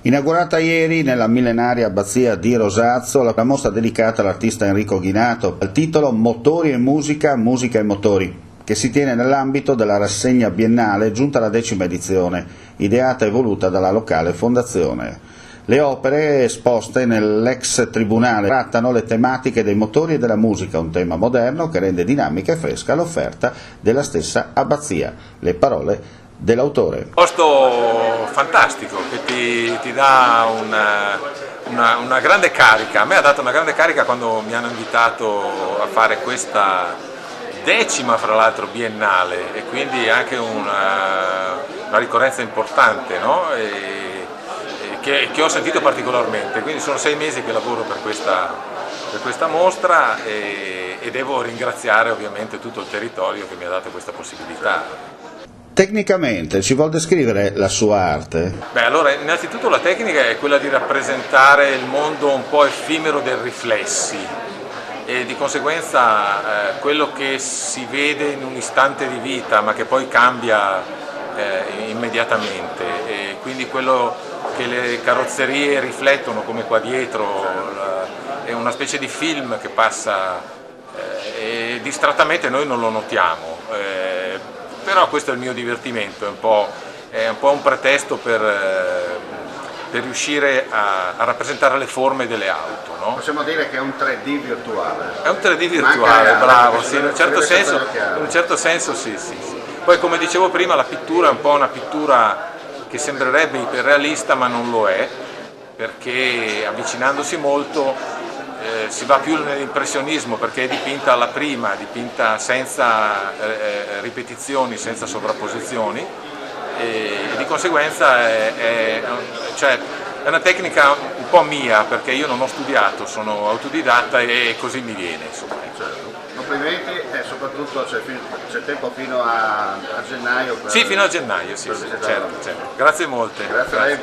Inaugurata ieri nella millenaria abbazia di Rosazzo la mostra dedicata all'artista Enrico Ghinato, al titolo Motori e musica, musica e motori, che si tiene nell'ambito della rassegna biennale giunta alla 10ª edizione, ideata e voluta dalla locale fondazione. Le opere esposte nell'ex tribunale trattano le tematiche dei motori e della musica, un tema moderno che rende dinamica e fresca l'offerta della stessa abbazia. Le parole dell'autore. Un posto fantastico che ti dà una grande carica. A me ha dato una grande carica quando mi hanno invitato a fare questa 10ª, fra l'altro, biennale, e quindi anche una ricorrenza importante, no? Che ho sentito particolarmente. Quindi sono 6 mesi che lavoro per questa mostra e devo ringraziare ovviamente tutto il territorio che mi ha dato questa possibilità. Tecnicamente ci vuol descrivere la sua arte? Beh, allora, innanzitutto la tecnica è quella di rappresentare il mondo un po' effimero dei riflessi e di conseguenza quello che si vede in un istante di vita ma che poi cambia immediatamente, e quindi quello che le carrozzerie riflettono, come qua dietro, è una specie di film che passa e distrattamente noi non lo notiamo. Però questo è il mio divertimento, è un po' un pretesto per riuscire a rappresentare le forme delle auto, no? Possiamo dire che è un 3D virtuale. È un 3D virtuale, bravo, sì, in un certo senso sì. Poi, come dicevo prima, la pittura è un po' una pittura che sembrerebbe iperrealista ma non lo è, perché avvicinandosi molto si va più nell'impressionismo, perché è dipinta alla prima, è dipinta senza ripetizioni, senza sovrapposizioni, e di conseguenza è una tecnica un po' mia, perché io non ho studiato, sono autodidatta e così mi viene, insomma. Certo. Complimenti e soprattutto c'è tempo fino a gennaio. Sì, fino a gennaio, sì, certo. Grazie molte. Grazie a lei.